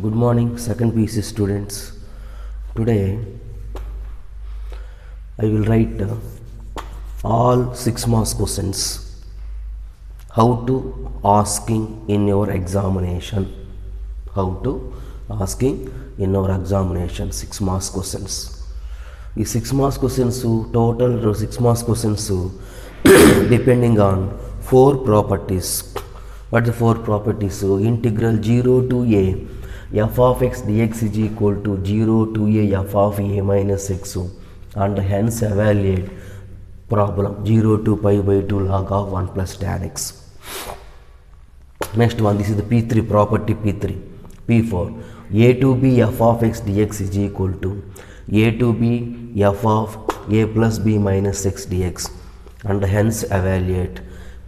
Good morning, second PC students. Today I will write all 6 marks questions. How to asking in your examination. How to asking in your examination 6 marks questions. ఈ 6 marks questions total 6 marks questions depending on 4 properties. What the 4 properties? Integral 0 to a f of x dx is equal to 0 to a f of a minus x, and hence evaluate problem 0 to pi by 2 log of 1 plus tan x. Next one, this is the P3 property. P3 P4 a to b f of x dx is equal to a to b f of a plus b minus x dx, and hence evaluate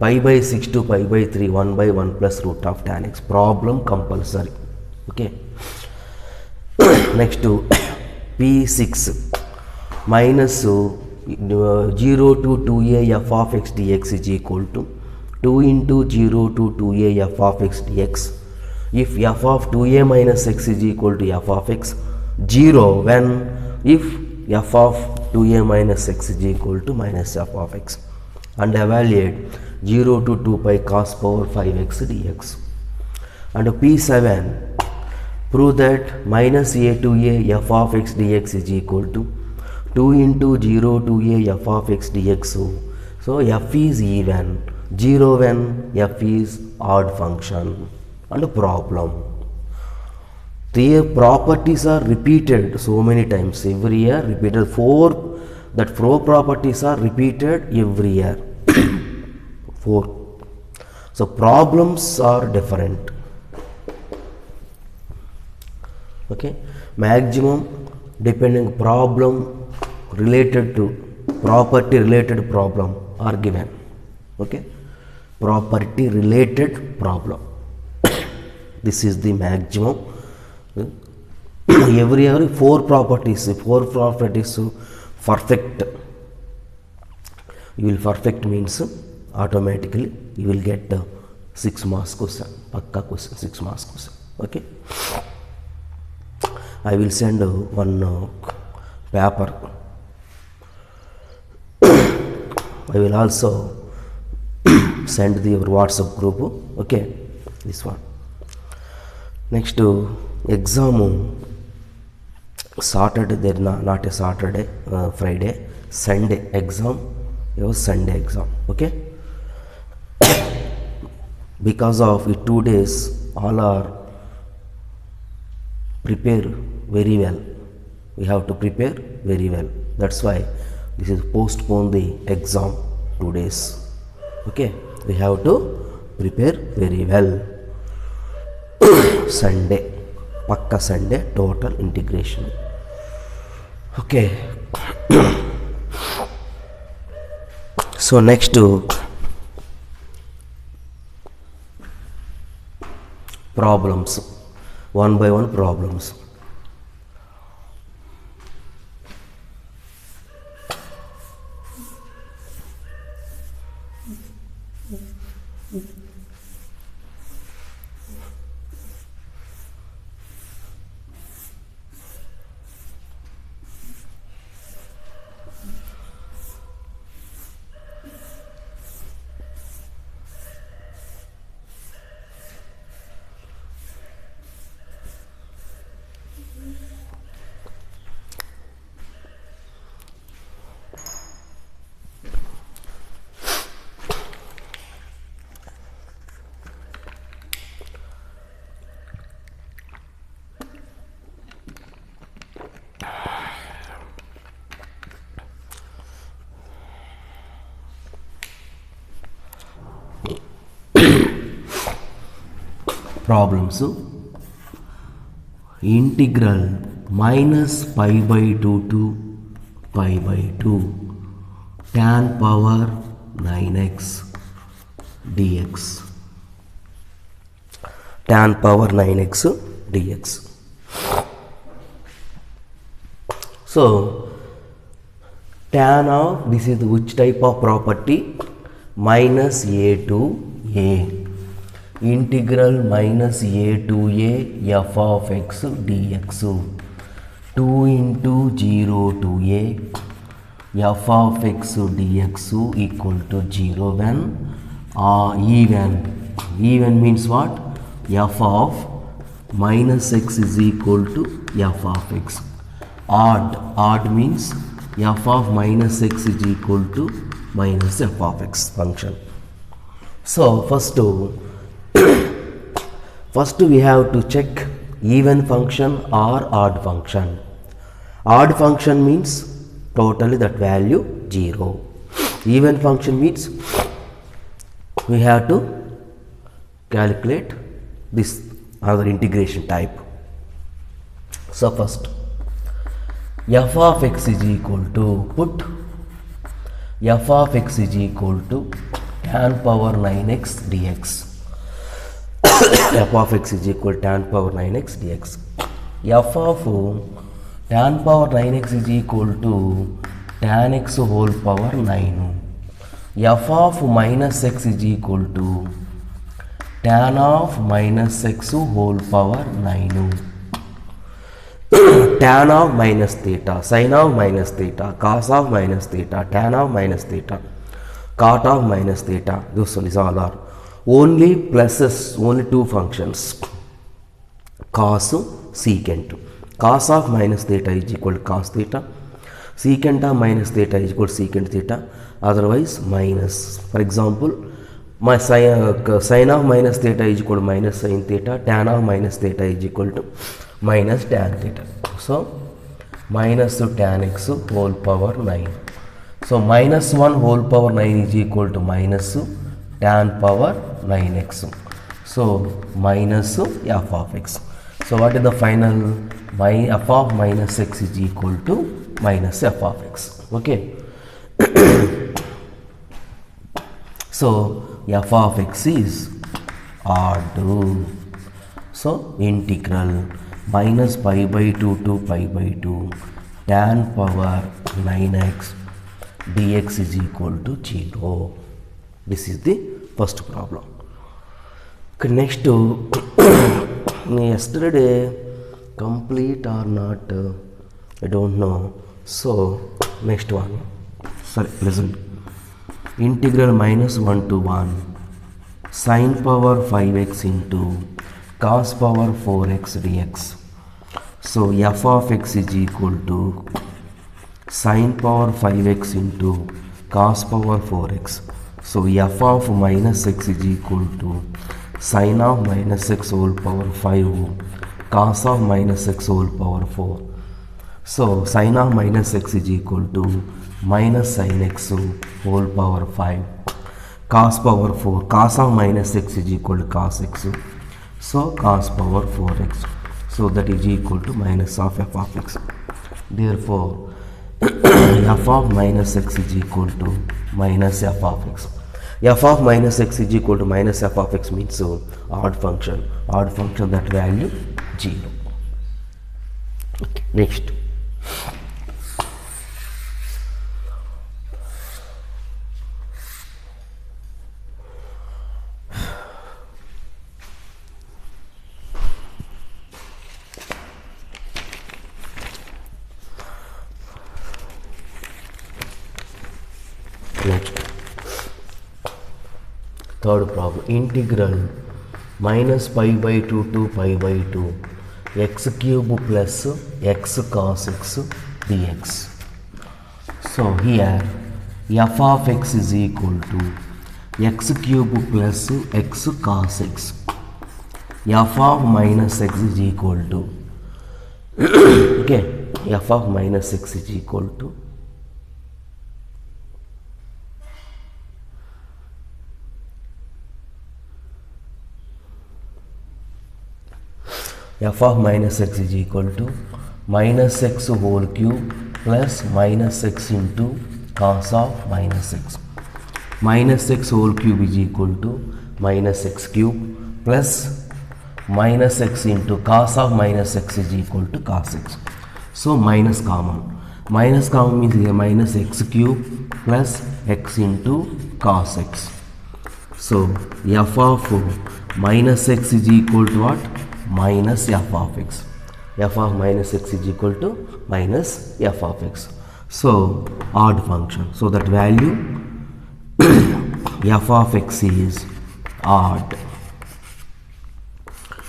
pi by 6 to pi by 3 1 by 1 plus root of tan x. Problem compulsory. Okay. Next to P6 minus 0 to 2a f of x dx is equal to 2 into 0 to 2a f of x dx. If f of 2a minus x is equal to f of x, 0 when if f of 2a minus x is equal to minus f of x, and evaluate 0 to 2 pi cos power 5x dx. And P7 prove that minus a to a f of x dx is equal to 2 into 0 to a f of x dx. So f is even, 0 when f is odd function. And problem, their properties are repeated so many times every year, repeated 4 properties are repeated every year. 4. So problems are different. Okay, maximum depending problem related to property related problem are given. Okay, property related problem. This is the maximum. Every 4 properties perfect. You will perfect means automatically you will get 6 marks question, pakka question, 6 marks question. Okay, I will send one paper. I will also send the WhatsApp group. Okay, this one. Next to exam Saturday, there not a Saturday, Friday, Sunday exam. It was Sunday exam. Okay, because of it 2 days all are prepare very well. We have to prepare very well. That's why this is postpone the exam 2 days. Okay, we have to prepare very well. Sunday, pakka Sunday, total integration. Okay. So next to problems, one by one problems. Problems. Integral minus pi by 2 to pi by 2 tan power 9x dx. Tan power 9x dx. So tan of, this is which type of property? Minus a to a. integral minus a to a f of x dx. 2 into 0 to a f of x dx equal to 0 when even means what? F of minus x is equal to f of x. Odd means f of minus x is equal to minus f of x function. So first we have to check even function or odd function. Odd function means totally that value 0. Even function means we have to calculate this other integration type. So first f of x is equal to, put f of x is equal to tan power 9x dx. F of x is equal to tan power 9x dx. F of tan power 9x is equal to tan x whole power 9. F of minus x is equal to tan of minus x whole power 9. Tan of minus theta, sin of minus theta, cos of minus theta, tan of minus theta, cot of minus theta. Those one is all are only pluses, only two functions, cos, secant. Cos of minus theta is equal to cos theta, secant of minus theta is equal to secant theta, otherwise minus. For example, my sin of minus theta is equal to minus sin theta, tan of minus theta is equal to minus tan theta. So minus tan x whole power 9. So minus 1 whole power 9 is equal to minus tan power 9x. So minus f of x. So what is the final? F of minus x is equal to minus f of x. Okay. So f of x is odd. So integral minus pi by 2 to pi by 2 tan power 9x dx is equal to 0. This is the first problem. Okay, next yesterday complete or not, I don't know. So next one, sorry, listen. Integral minus 1 to 1 sin power 5x into cos power 4x dx. So f of x is equal to sin power 5x into cos power 4x. So f of minus x is equal to sin of minus x whole power 5 cos of minus x whole power 4. So sin of minus x is equal to minus sin x whole power 5 cos power 4. Cos of minus x is equal to cos x. So cos power 4x. So that is equal to minus of f of x. Therefore f of minus x is equal to minus f of x. F of minus x is equal to minus f of x means odd function. Odd function, that value 0. Okay, next. Next. Third problem, integral minus pi by 2 to pi by 2 x cube plus x cos x dx. So here f of x is equal to x cube plus x cos x. F of minus x is equal to okay, f of minus x is equal to f of minus x is equal to minus x whole cube plus minus x into cos of minus x. Minus x whole cube is equal to minus x cube plus minus x into cos of minus x is equal to cos x. So minus common. Minus common means here minus x cube plus x into cos x. So f of minus x is equal to what? Minus f of x. F of minus x is equal to minus f of x. So odd function. So that value f of x is odd.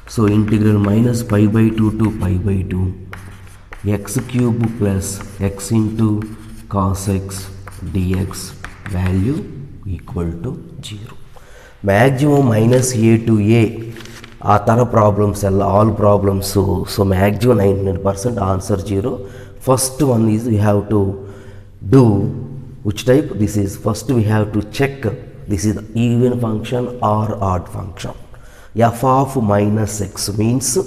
So integral minus pi by 2 to pi by 2 x cube plus x into cos x dx value equal to 0. Maximum minus a to a tara problems all problems, so maximum 99% answer 0. First one is we have to do which type. This is first we have to check this is even function or odd function. F of minus x means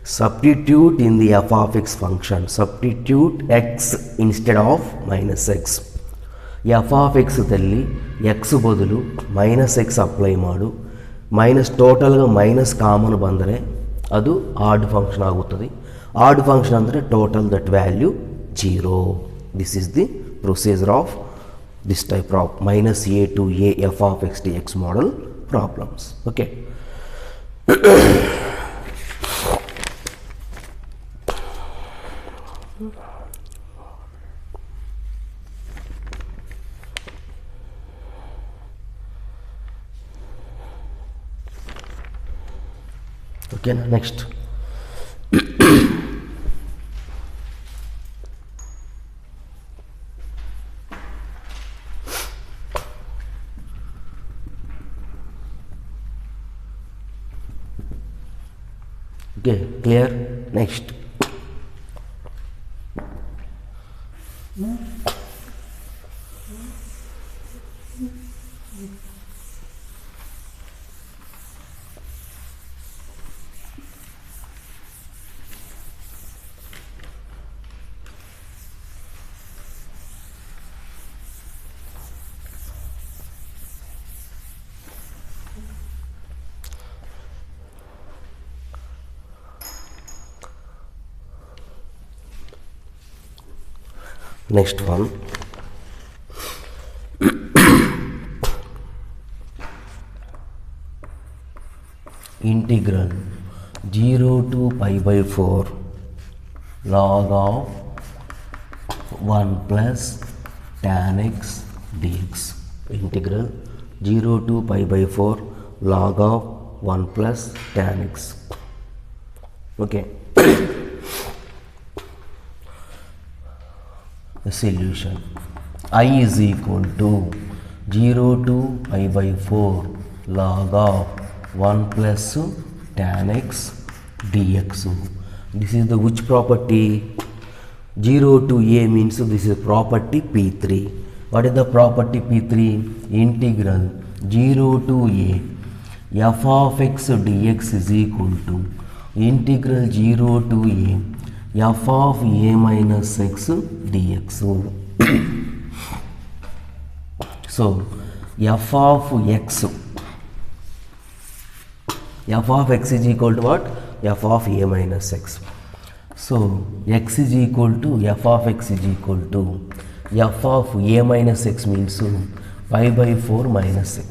substitute in the f of x function, substitute x instead of minus x. f of x ದಲ್ಲಿ x ಬದಲು minus X apply ಮಾಡು, minus ಟೋಟಲ್ಗೆ minus common ಬಂದರೆ ಅದು add function ಆಗುತ್ತದೆ. Add function ಅಂದರೆ total that value 0. This is the procedure of this type of minus a to a f of x dx model problems. Okay. Okay, next. Okay, clear? Next. Next one. Integral 0 to pi by 4 log of 1 plus tan x dx. Integral 0 to pi by 4 log of 1 plus tan x. Okay. The solution I is equal to 0 to pi by 4 log of 1 plus tan x dx. This is the which property? 0 to a means this is property P3. What is the property P3? Integral 0 to a f of x dx is equal to integral 0 to a f of a minus x dx. So f of x is equal to what? F of a minus x. So x is equal to f of x is equal to f of a minus x means pi by 4 minus x.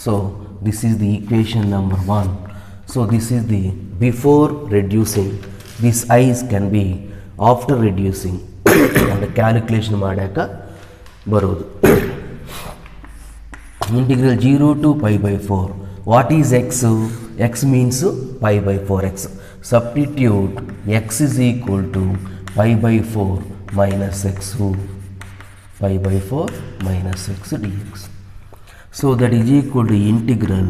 So this is the equation number 1. So this is the before reducing. These i's can be after reducing and calculation ಮಾಡಾಕ ಬರೋದು. Integral 0 to pi by 4. What is x? X means pi by 4x. Substitute x is equal to pi by 4 minus x. Pi by 4 minus x dx. So that is equal to integral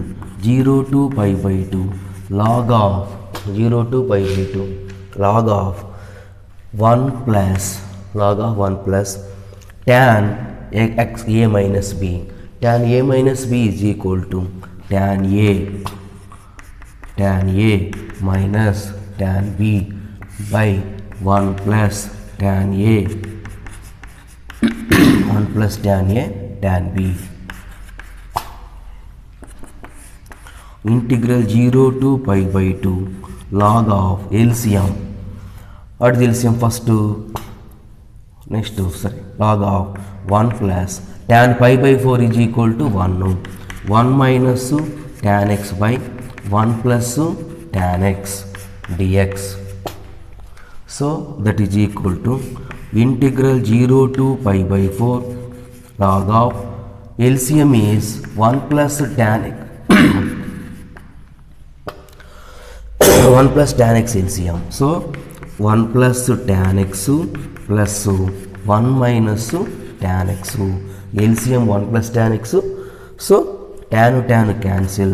0 to pi by 2 log of 0 to pi by 2 log of 1 plus tan x a minus b. Tan a minus b is equal to tan a minus tan b by 1 plus tan a 1 plus tan a tan b. Integral 0 to pi by 2 log of LCM. What is LCM first? Log of 1 plus tan pi by 4 is equal to 1. 1 minus tan x by 1 plus tan x dx. So that is equal to integral 0 to pi by 4 log of LCM is 1 plus tan x 1 plus tan x LCM. So 1 plus tan x plus 1 minus tan x. LCM 1 plus tan x. So tan cancel.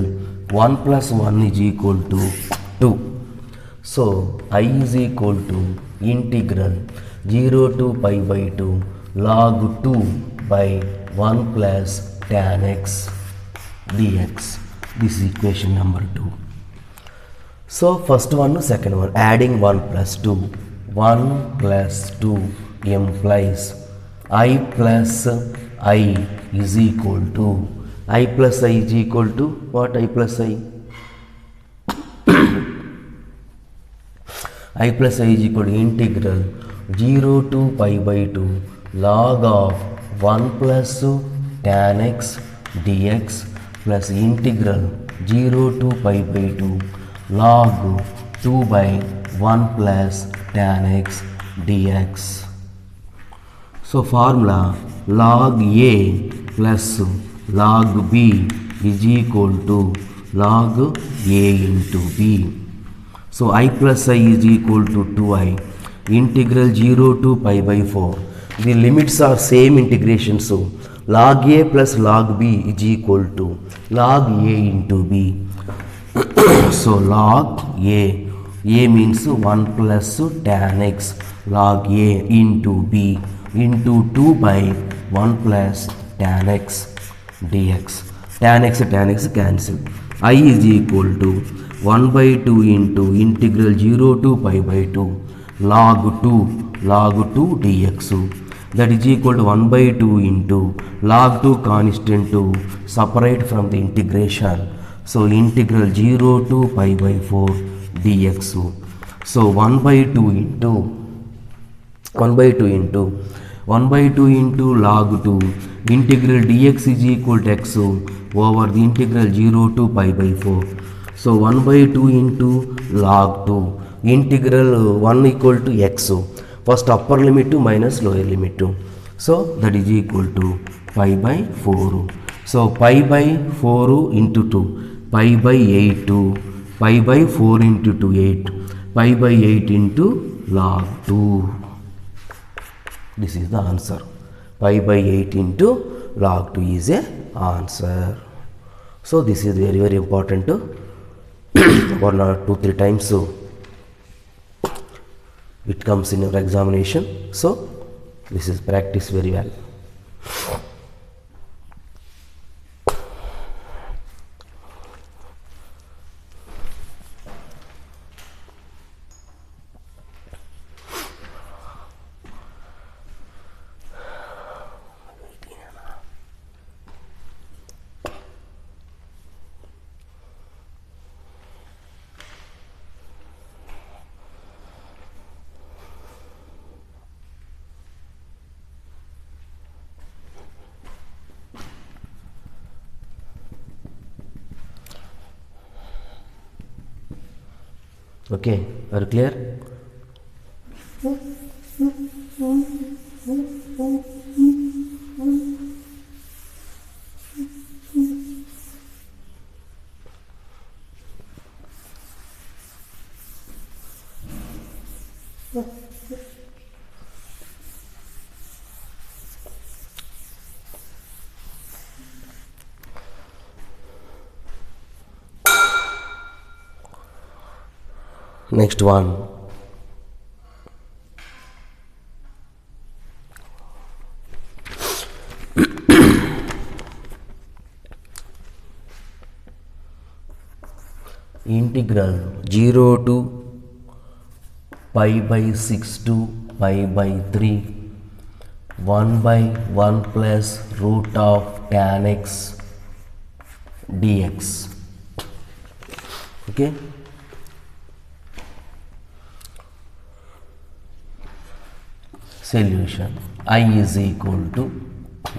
1 plus 1 is equal to 2. So I is equal to integral 0 to pi by 2 log 2 by 1 plus tan x dx. This is equation number 2. So first one, second one, adding 1 plus 2. 1 plus 2 implies I plus I is equal to, I plus I is equal to what? I plus I. I plus I is equal to integral 0 to pi by 2 log of 1 plus tan x dx plus integral 0 to pi by 2 log 2 by 1 plus tan x dx. So formula log a plus log b is equal to log a into b. So I plus I is equal to 2i integral 0 to pi by 4. The limits are same integration, so log a plus log b is equal to log a into b. So log a means 1 plus tan x log a into b into 2 by 1 plus tan x dx. Tan x cancel. I is equal to 1 by 2 into integral 0 to pi by 2 log 2 dx. That is equal to 1 by 2 into log 2 constant to separate from the integration. So integral 0 to pi by 4 dx. So 1 by 2 into 1 by 2 into log 2 integral dx is equal to x over the integral 0 to pi by 4. So 1 by 2 into log 2 integral 1 equal to x. First upper limit 2 minus lower limit 2. So that is equal to pi by 4. So pi by 4 into 2. Pi by 8 to pi by 4 into 2 8, pi by 8 into log 2. This is the answer. Pi by 8 into log 2 is a answer. So this is very very important. 1 or 2 3 times so it comes in your examination. So this is practice very well. Okay, are you clear? Next one, integral 0 to pi by 6 to pi by 3 1 by 1 plus root of tan x dx. Okay. Solution. I is equal to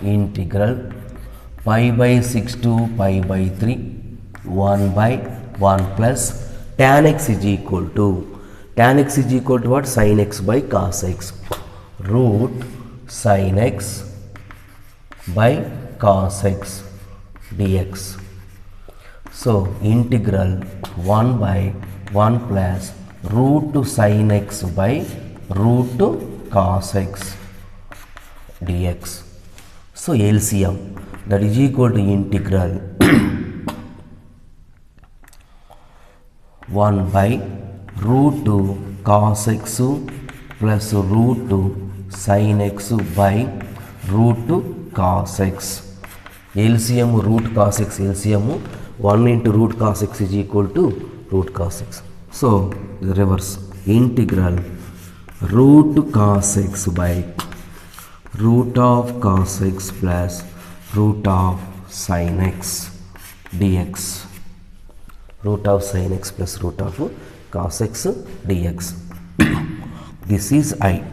integral pi by 6 to pi by 3 1 by 1 plus tan x is equal to what? Sin x by cos x, root sin x by cos x dx. So integral 1 by 1 plus root sin x by root cos x dx. So LCM, that is equal to integral 1 by root cos x plus root sin x by root cos x. LCM root cos x, LCM 1 into root cos x is equal to root cos x. So the reverse, integral root cos x by root of cos x plus root of sin x dx. Root of sin x plus root of cos x dx. This is I,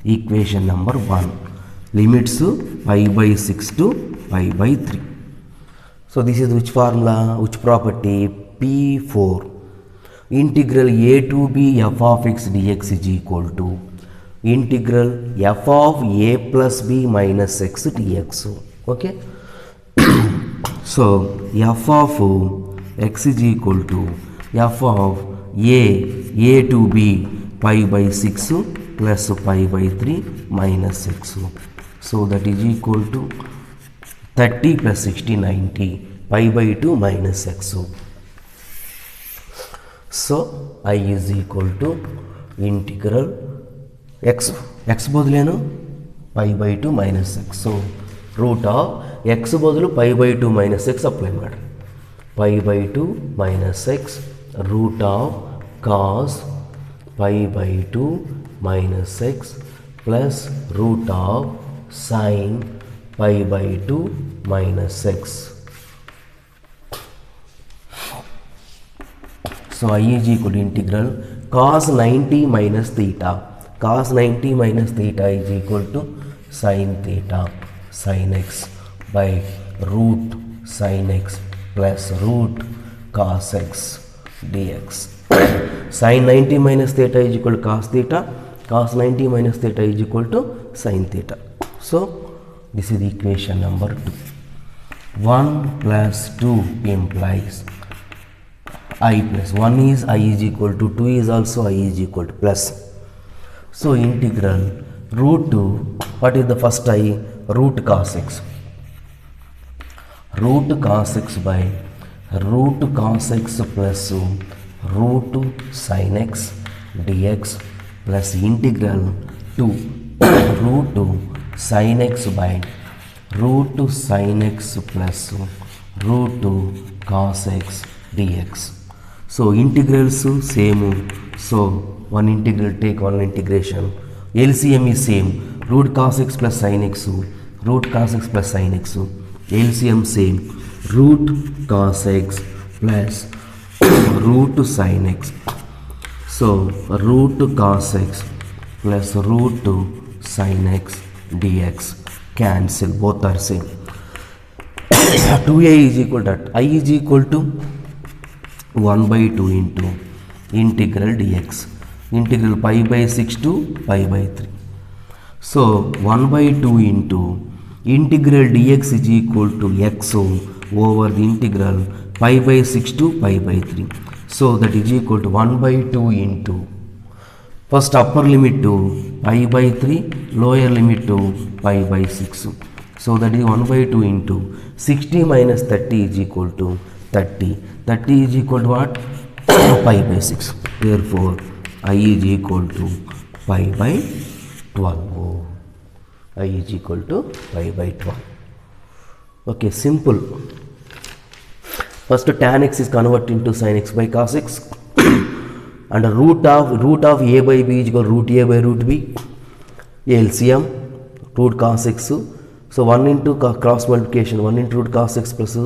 equation number 1. Limits pi by 6 to pi by 3. So this is which formula, which property? P4. Integral a to b f of x dx is equal to integral f of a plus b minus x dx. Okay. So f of x is equal to f of a to b pi by 6 plus pi by 3 minus x. So that is equal to 30 plus 60, 90, pi by 2 minus x. So I is equal to integral x బదులేను pi by 2 minus x. So root of x బదులు pi by 2 minus x apply ಮಾಡಿ, pi by 2 minus x root of cos pi by 2 minus x plus root of sin pi by 2 minus x. So I is equal to integral cos 90 minus theta. Cos 90 minus theta is equal to sin theta sin x by root sin x plus root cos x dx. Sin 90 minus theta is equal to cos theta. Cos 90 minus theta is equal to sin theta. So this is equation number 2. 1 plus 2 implies I plus 1 is I is equal to 2 is also I is equal to plus. So integral root 2, what is the first I? Root cos x. Root cos x by root cos x plus root sin x dx plus integral 2 root sin x by root sin x plus root cos x dx. So integrals same, so one integral take one integration. LCM is same, root cos x plus sin x, root cos x plus sin x. LCM same, root cos x plus root sin x. So root cos x plus root sin x dx cancel, both are same. 2a is equal to I is equal to 1 by 2 into integral dx, integral pi by 6 to pi by 3. So 1 by 2 into integral dx is equal to x over the integral pi by 6 to pi by 3. So that is equal to 1 by 2 into first upper limit to pi by 3, lower limit to pi by 6. So that is 1 by 2 into 60 minus 30 is equal to 30. 30 is equal to what? Pi by 6. Therefore I is equal to pi by 12. I is equal to pi by 12. Okay, simple. First tan x is converted into sin x by cos x and root of a by b is equal to root a by root b. LCM root cos x. So 1 into cross multiplication, 1 into root cos x plus,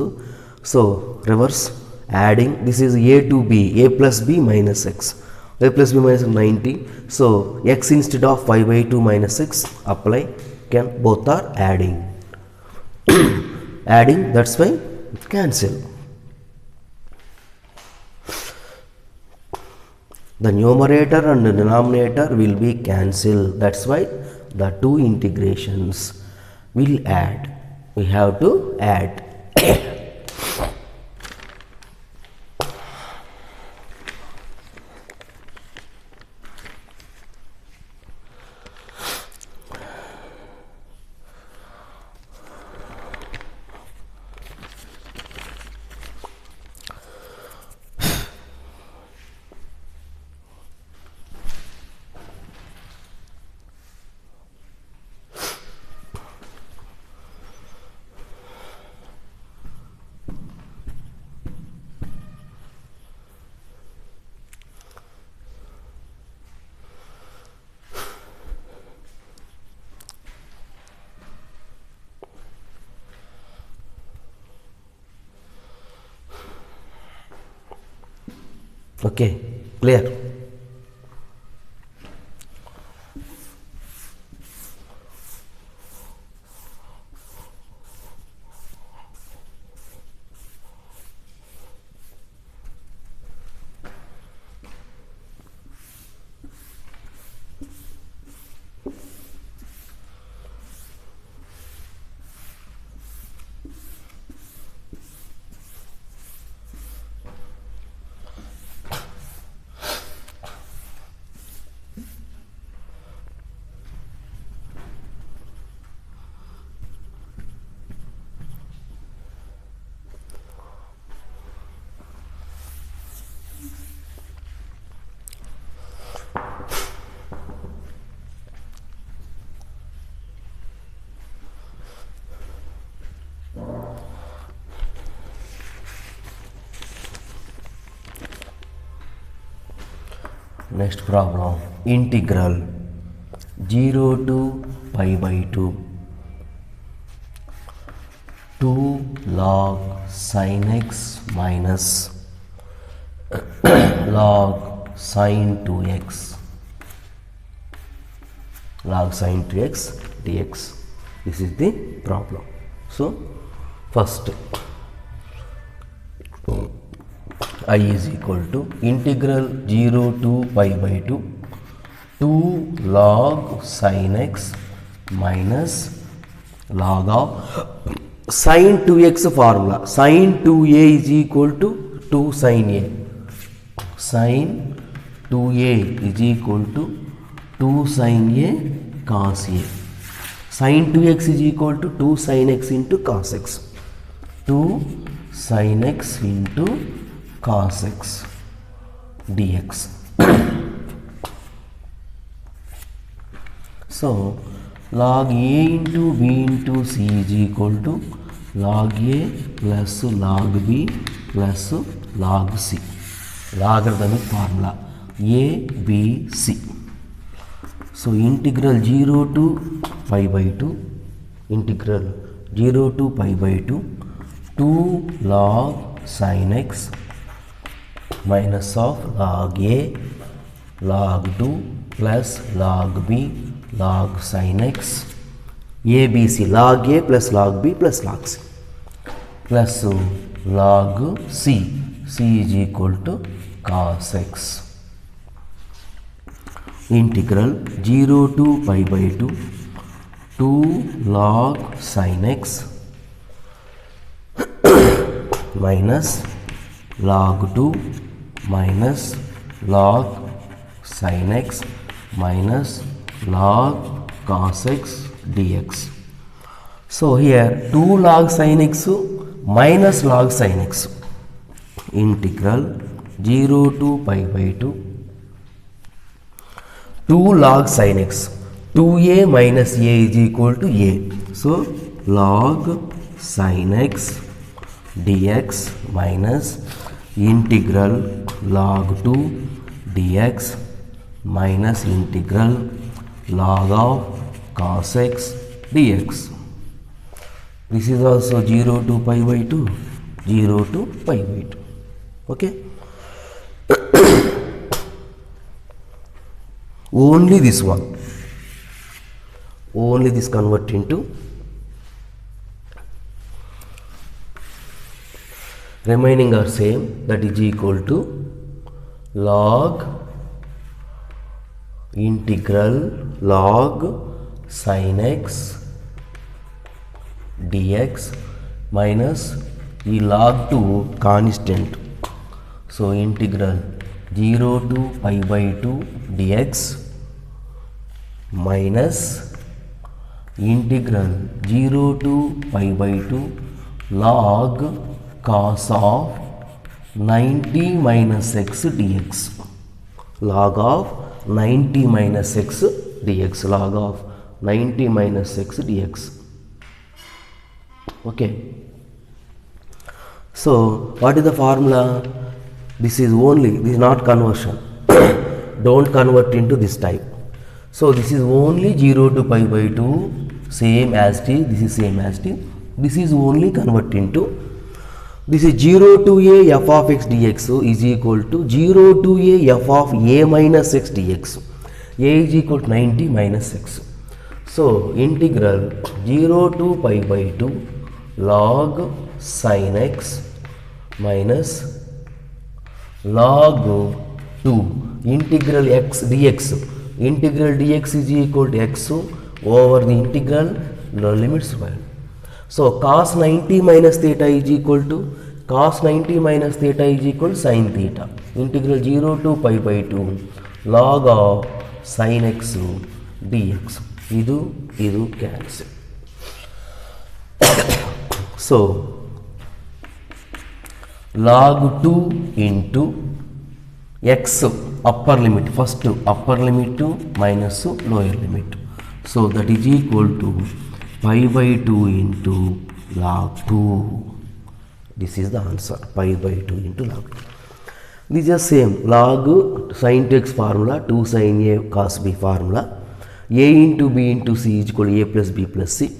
so reverse adding, this is a to b, a plus b minus x, a plus b minus 90. So x instead of 5 by 2 minus 6 apply, can both are adding. Adding, that's why cancel. the numerator and the denominator will be cancelled. That's why the two integrations will add. We have to add. Okay, clear? Next problem, integral 0 to pi by 2 log sin x minus log sin 2x dx. This is the problem. So first I is equal to integral 0 to pi by 2 log sin x minus log of sin 2x formula. Sin 2a is equal to 2 sin a. Sin 2a is equal to 2 sin a cos a. Sin 2x is equal to 2 sin x into cos x. 2 sin x into cos x dx. So log a into b into c is equal to log a plus log b plus log c. Logarithmic formula a b c. So integral 0 to pi by 2 integral 0 to pi by 2 log sin x minus of log a log 2 plus log b log sin x abc log a plus log b plus log c plus log c is equal to cos x. Integral 0 to pi by 2 log sin x minus log 2 minus log sin x minus log cos x dx. So here 2 log sin x minus log sin x. Integral 0 to pi by 2 log sin x. 2a minus a is equal to a. So log sin x dx minus integral log 2 dx minus integral log of cos x dx. This is also 0 to pi by 2, 0 to pi by 2. Okay. Only this one, only this convert into remaining are same, that is equal to log integral log sin x dx minus ఈ log 2 constant. So integral 0 to pi by 2 dx minus integral 0 to pi by 2 log cos of 90 minus x dx. Log of 90 minus x dx. Log of 90 minus x dx. Okay. So what is the formula? This is not conversion. Don't convert into this type. So this is only 0 to pi by 2, same as t. This is same as t. This is only convert into, this is 0 to a f of x dx is equal to 0 to a f of a minus x dx. A is equal to 90 minus x. So integral 0 to pi by 2 log sin x minus log 2 integral x dx. Integral dx is equal to x over the integral limits square. So cos 90 minus theta is equal to cos 90 minus theta is equal to sin theta. Integral 0 to pi by 2 log of sin x dx. Idu cancel. So log 2 into x upper limit, first upper limit to minus lower limit. So that is equal to pi by 2 into log 2. This is the answer, pi by 2 into log 2. This is same log sin to x formula, 2 sin a cos b formula. A into b into c is equal to a plus b plus c.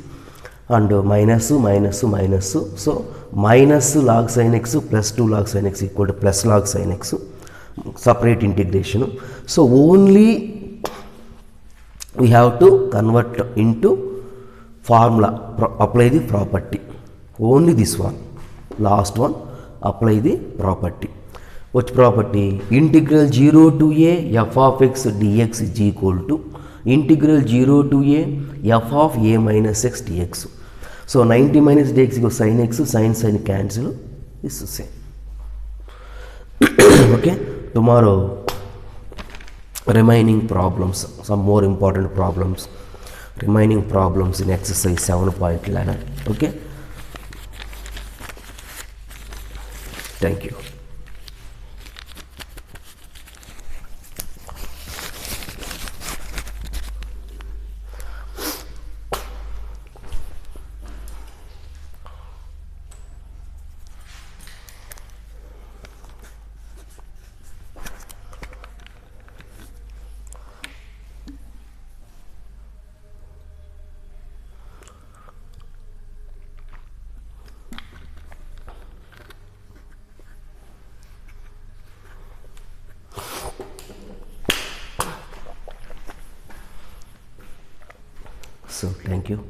And minus. So minus log sin x plus 2 log sin x equal to plus log sin x. Separate integration. So only we have to convert into formula, apply the property. Only this one, last one, apply the property. Which property? Integral 0 to a f of x dx is equal to integral 0 to a f of a minus x dx. So 90 minus dx equals sin x, sin cancel. This is same. Okay. Tomorrow remaining problems, some more important problems, remaining problems in exercise 7.11. Okay. Thank you. So thank you.